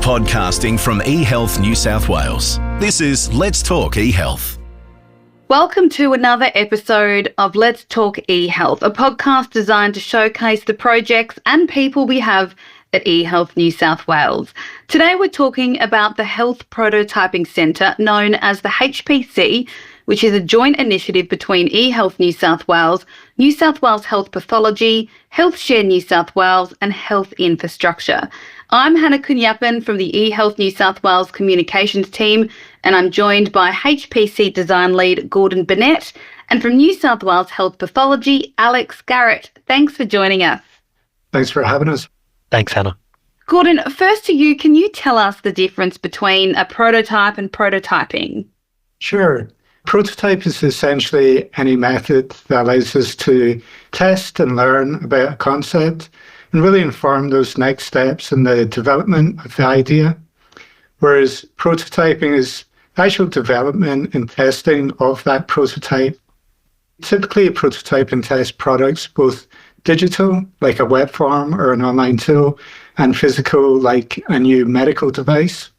Podcasting from eHealth New South Wales. This is Let's Talk eHealth. Welcome to another episode of Let's Talk eHealth, a podcast designed to showcase the projects and people we have at eHealth New South Wales. Today we're talking about the Health Prototyping Centre, known as the HPC, which is a joint initiative between eHealth New South Wales Health Pathology, HealthShare New South Wales and Health Infrastructure. I'm Hannah Kunyapan from the eHealth New South Wales Communications team, and I'm joined by HPC Design Lead Gordon Burnett, and from New South Wales Health Pathology, Alex Garrett. Thanks for joining us. Thanks for having us. Thanks, Hannah. Gordon, first to you, can you tell us the difference between a prototype and prototyping? Sure. Prototype is essentially any method that allows us to test and learn about a concept and really inform those next steps in the development of the idea. Whereas prototyping is actual development and testing of that prototype. Typically, a prototype and test products, both digital, like a web form or an online tool, and physical, like a new medical device.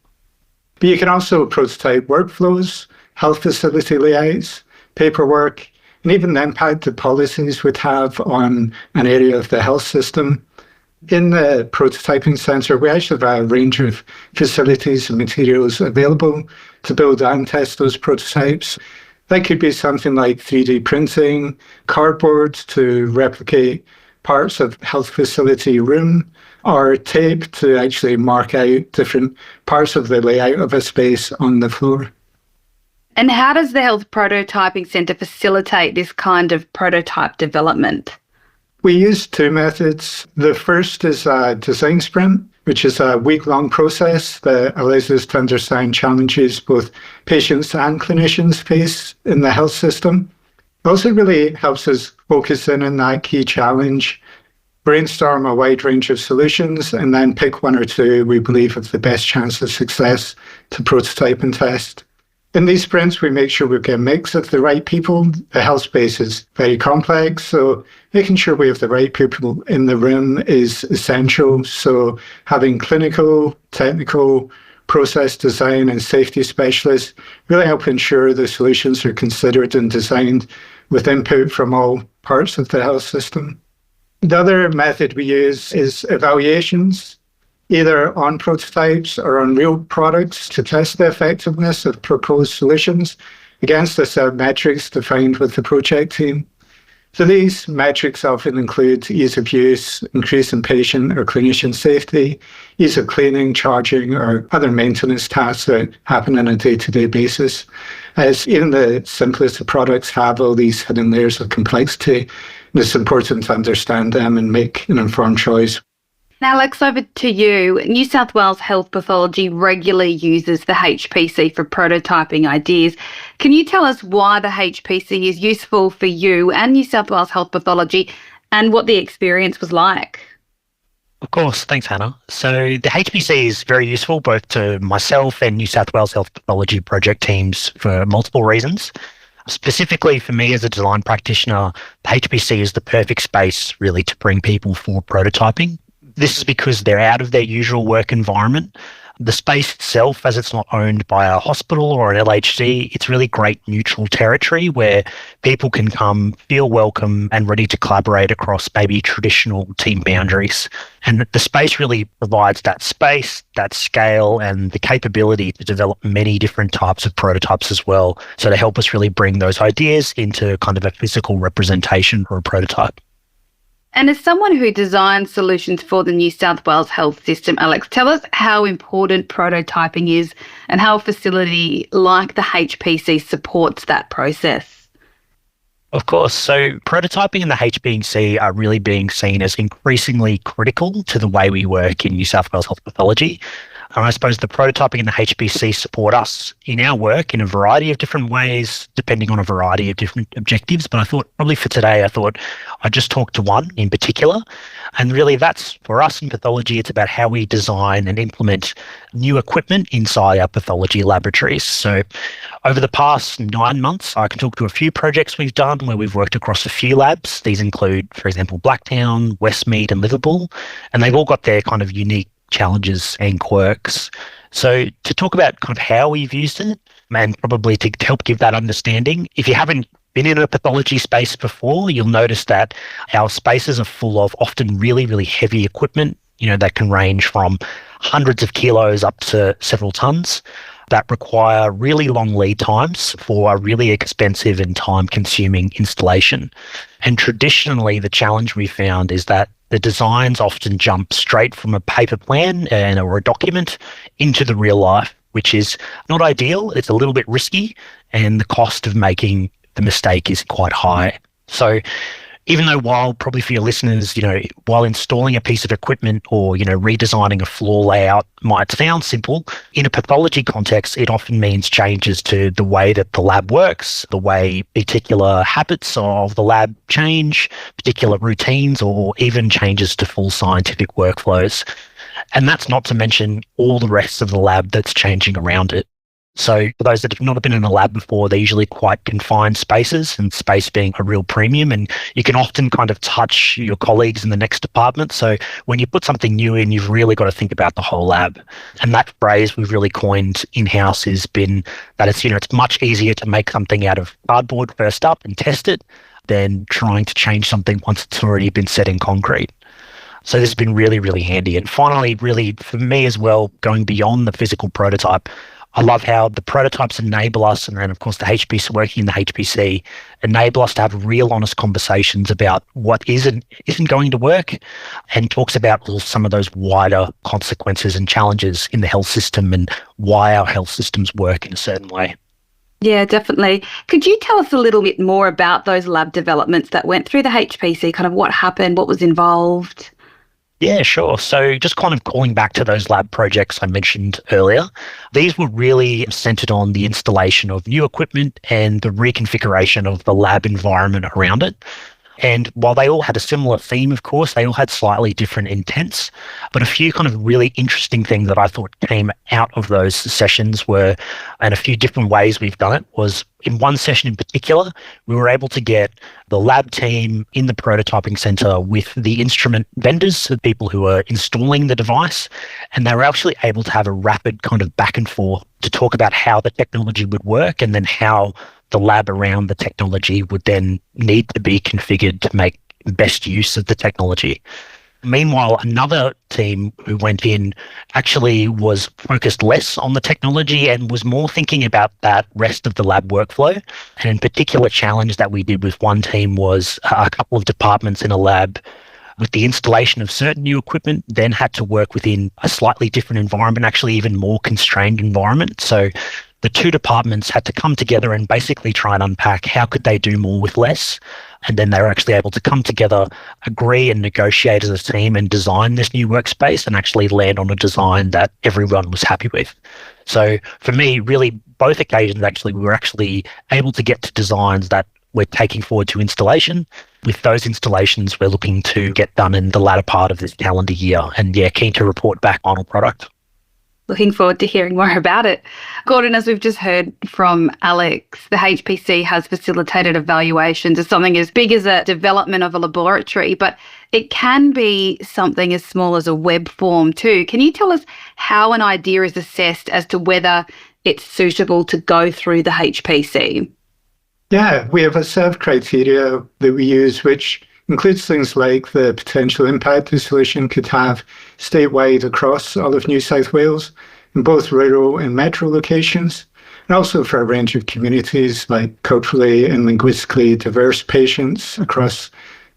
But you can also prototype workflows, health facility layouts, paperwork, and even the impact that policies would have on an area of the health system. In the prototyping centre, we actually have a range of facilities and materials available to build and test those prototypes. That could be something like 3D printing, cardboard to replicate parts of health facility room, or tape to actually mark out different parts of the layout of a space on the floor. And how does the Health Prototyping Centre facilitate this kind of prototype development? We use two methods. The first is a design sprint, which is a week-long process that allows us to understand challenges both patients and clinicians face in the health system. It also really helps us focus in on that key challenge, brainstorm a wide range of solutions, and then pick one or two we believe have the best chance of success to prototype and test. In these sprints, we make sure we've got a mix of the right people. The health space is very complex, so making sure we have the right people in the room is essential. So having clinical, technical, process design and safety specialists really help ensure the solutions are considered and designed with input from all parts of the health system. The other method we use is evaluations, either on prototypes or on real products, to test the effectiveness of proposed solutions against a set of metrics defined with the project team. So these metrics often include ease of use, increase in patient or clinician safety, ease of cleaning, charging, or other maintenance tasks that happen on a day-to-day basis. As even the simplest of products have all these hidden layers of complexity, and it's important to understand them and make an informed choice. Alex, over to you. New South Wales Health Pathology regularly uses the HPC for prototyping ideas. Can you tell us why the HPC is useful for you and New South Wales Health Pathology and what the experience was like? Of course. Thanks, Hannah. So the HPC is very useful both to myself and New South Wales Health Pathology project teams for multiple reasons. Specifically for me as a design practitioner, the HPC is the perfect space really to bring people for prototyping. This is because they're out of their usual work environment. The space itself, as it's not owned by a hospital or an LHC, it's really great neutral territory where people can come, feel welcome and ready to collaborate across maybe traditional team boundaries. And the space really provides that space, that scale and the capability to develop many different types of prototypes as well. So to help us really bring those ideas into kind of a physical representation or a prototype. And as someone who designs solutions for the New South Wales health system, Alex, tell us how important prototyping is and how a facility like the HPC supports that process. Of course. So prototyping and the HPC are really being seen as increasingly critical to the way we work in New South Wales Health Pathology. And I suppose the prototyping and the HPC support us in our work in a variety of different ways, depending on a variety of different objectives. But I thought probably for today, I'd just talk to one in particular. And really that's for us in pathology, it's about how we design and implement new equipment inside our pathology laboratories. So over the past 9 months, I can talk to a few projects we've done where we've worked across a few labs. These include, for example, Blacktown, Westmead and Liverpool. And they've all got their kind of unique challenges and quirks. So to talk about kind of how we've used it and probably to help give that understanding, if you haven't been in a pathology space before, you'll notice that our spaces are full of often really, really heavy equipment, that can range from hundreds of kilos up to several tons, that require really long lead times for a really expensive and time-consuming installation. And traditionally, the challenge we found is that the designs often jump straight from a paper plan or a document into the real life, which is not ideal. It's a little bit risky, and the cost of making the mistake is quite high. So even though while probably for your listeners, while installing a piece of equipment or, redesigning a floor layout might sound simple, in a pathology context, it often means changes to the way that the lab works, the way particular habits of the lab change, particular routines, or even changes to full scientific workflows. And that's not to mention all the rest of the lab that's changing around it. So for those that have not been in a lab before, they're usually quite confined spaces, and space being a real premium, and you can often kind of touch your colleagues in the next department. So when you put something new in, you've really got to think about the whole lab. And that phrase we've really coined in-house has been that it's much easier to make something out of cardboard first up and test it than trying to change something once it's already been set in concrete. So this has been really, really handy. And finally, really for me as well, going beyond the physical prototype, I love how the prototypes enable us, and of course the HPC, working in the HPC, enable us to have real honest conversations about what isn't going to work, and talks about some of those wider consequences and challenges in the health system and why our health systems work in a certain way. Yeah, definitely. Could you tell us a little bit more about those lab developments that went through the HPC, kind of what happened, what was involved? Yeah, sure. So just kind of calling back to those lab projects I mentioned earlier, these were really centered on the installation of new equipment and the reconfiguration of the lab environment around it. And while they all had a similar theme, of course, they all had slightly different intents. But a few kind of really interesting things that I thought came out of those sessions were, and a few different ways we've done it, was in one session in particular, we were able to get the lab team in the prototyping center with the instrument vendors, the people who are installing the device, and they were actually able to have a rapid kind of back and forth to talk about how the technology would work, and then how the lab around the technology would then need to be configured to make best use of the technology. Meanwhile, another team who went in actually was focused less on the technology and was more thinking about that rest of the lab workflow. And in particular, challenge that we did with one team was a couple of departments in a lab with the installation of certain new equipment then had to work within a slightly different environment, actually even more constrained environment. So the two departments had to come together and basically try and unpack how could they do more with less. And then they were actually able to come together, agree and negotiate as a team and design this new workspace and actually land on a design that everyone was happy with. So for me, really, both occasions, actually, we were actually able to get to designs that we're taking forward to installation. With those installations, we're looking to get done in the latter part of this calendar year. And yeah, keen to report back on a product. Looking forward to hearing more about it. Gordon, as we've just heard from Alex, the HPC has facilitated evaluations of something as big as a development of a laboratory, but it can be something as small as a web form too. Can you tell us how an idea is assessed as to whether it's suitable to go through the HPC? Yeah, we have a set of criteria that we use, which includes things like the potential impact the solution could have statewide across all of New South Wales, in both rural and metro locations, and also for a range of communities like culturally and linguistically diverse patients across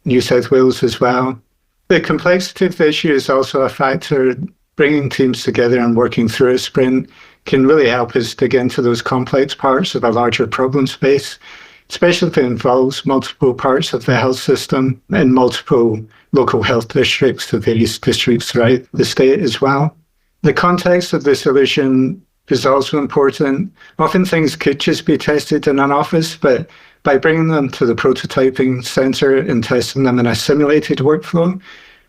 New South Wales as well. The complexity of the issue is also a factor. Bringing teams together and working through a sprint can really help us dig into those complex parts of a larger problem space, especially if it involves multiple parts of the health system and multiple local health districts, the various districts throughout the state as well. The context of the solution is also important. Often things could just be tested in an office, but by bringing them to the prototyping centre and testing them in a simulated workflow,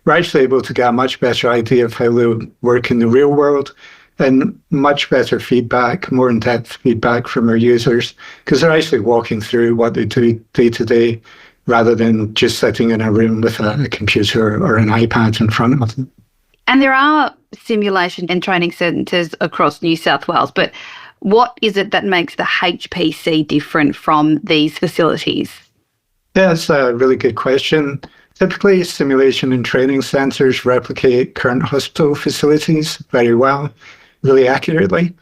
we're actually able to get a much better idea of how they work in the real world, and much better feedback, more in-depth feedback from our users, because they're actually walking through what they do day to day rather than just sitting in a room with a computer or an iPad in front of them. And there are simulation and training centres across New South Wales, but what is it that makes the HPC different from these facilities? Yeah, that's a really good question. Typically, simulation and training centres replicate current hospital facilities very well, really accurately.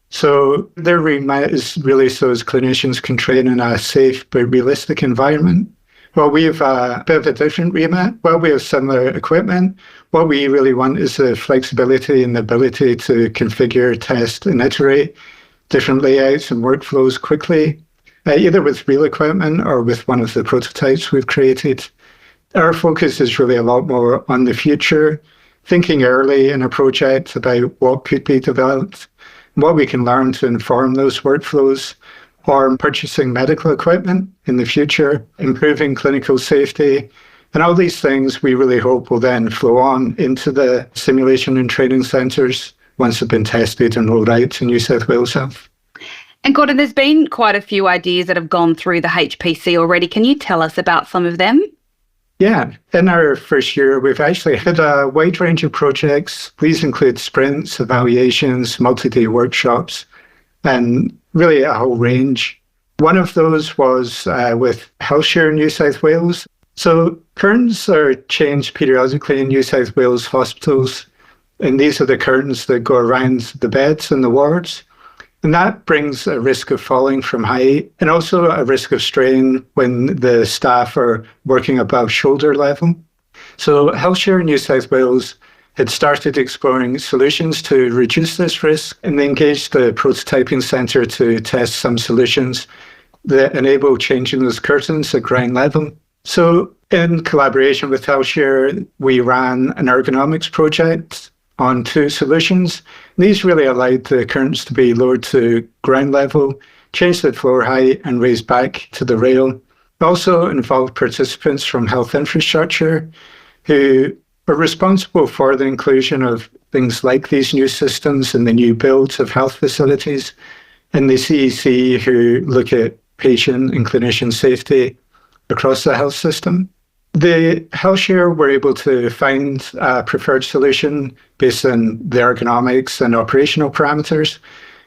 So their remit is really so as clinicians can train in a safe but realistic environment. Well, we have a bit of a different remit. While we have similar equipment, what we really want is the flexibility and the ability to configure, test, and iterate different layouts and workflows quickly, either with real equipment or with one of the prototypes we've created. Our focus is really a lot more on the future, thinking early in a project about what could be developed, what we can learn to inform those workflows, or purchasing medical equipment in the future, improving clinical safety. And all these things we really hope will then flow on into the simulation and training centres once they've been tested and rolled out to New South Wales Health. And Gordon, there's been quite a few ideas that have gone through the HPC already. Can you tell us about some of them? Yeah, in our first year, we've actually had a wide range of projects. These include sprints, evaluations, multi-day workshops, and really a whole range. One of those was with HealthShare New South Wales. So curtains are changed periodically in New South Wales hospitals, and these are the curtains that go around the beds and the wards. And that brings a risk of falling from height and also a risk of strain when the staff are working above shoulder level. So HealthShare New South Wales had started exploring solutions to reduce this risk, and they engaged the prototyping centre to test some solutions that enable changing those curtains at ground level. So in collaboration with HealthShare, we ran an ergonomics project on 2 solutions. These really allowed the curtains to be lowered to ground level, changed the floor height and raised back to the rail. It also involved participants from health infrastructure who are responsible for the inclusion of things like these new systems and the new builds of health facilities, and the CEC who look at patient and clinician safety across the health system. The HealthShare were able to find a preferred solution based on the ergonomics and operational parameters,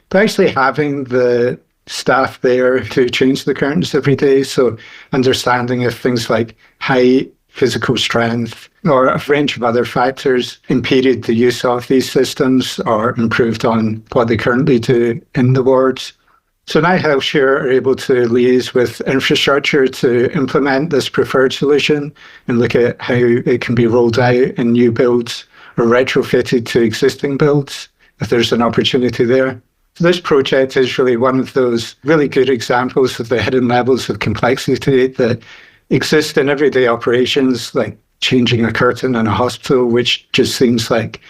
but actually having the staff there to change the curtains every day, so understanding if things like height, physical strength, or a range of other factors impeded the use of these systems or improved on what they currently do in the wards. So now HealthShare are able to liaise with infrastructure to implement this preferred solution and look at how it can be rolled out in new builds or retrofitted to existing builds if there's an opportunity there. So this project is really one of those really good examples of the hidden levels of complexity that exist in everyday operations, like changing a curtain in a hospital, which just seems like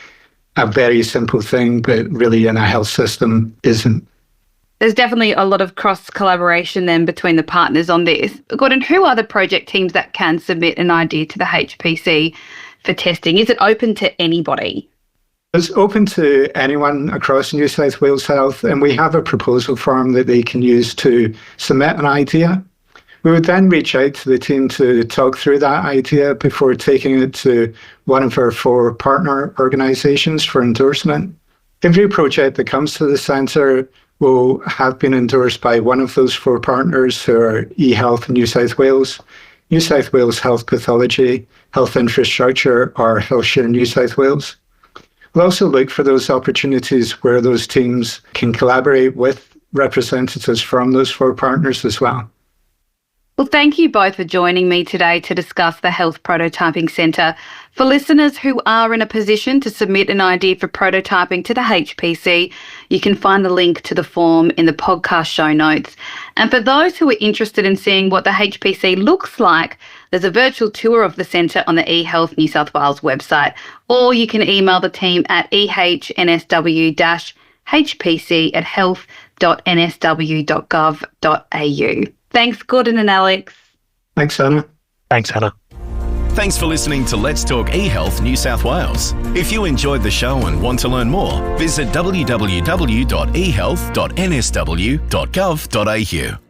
a very simple thing, but really in a health system isn't. There's definitely a lot of cross-collaboration then between the partners on this. Gordon, who are the project teams that can submit an idea to the HPC for testing? Is it open to anybody? It's open to anyone across New South Wales Health, and we have a proposal form that they can use to submit an idea. We would then reach out to the team to talk through that idea before taking it to one of our 4 partner organisations for endorsement. Every project that comes to the centre will have been endorsed by one of those 4 partners who are eHealth New South Wales Health Pathology, Health Infrastructure, or HealthShare New South Wales. We'll also look for those opportunities where those teams can collaborate with representatives from those 4 partners as well. Well, thank you both for joining me today to discuss the Health Prototyping Centre. For listeners who are in a position to submit an idea for prototyping to the HPC, you can find the link to the form in the podcast show notes. And for those who are interested in seeing what the HPC looks like, there's a virtual tour of the centre on the eHealth New South Wales website, or you can email the team at ehnsw-hpc@health.nsw.gov.au. Thanks, Gordon and Alex. Thanks, Hannah. Thanks, Hannah. Thanks for listening to Let's Talk eHealth New South Wales. If you enjoyed the show and want to learn more, visit www.ehealth.nsw.gov.au.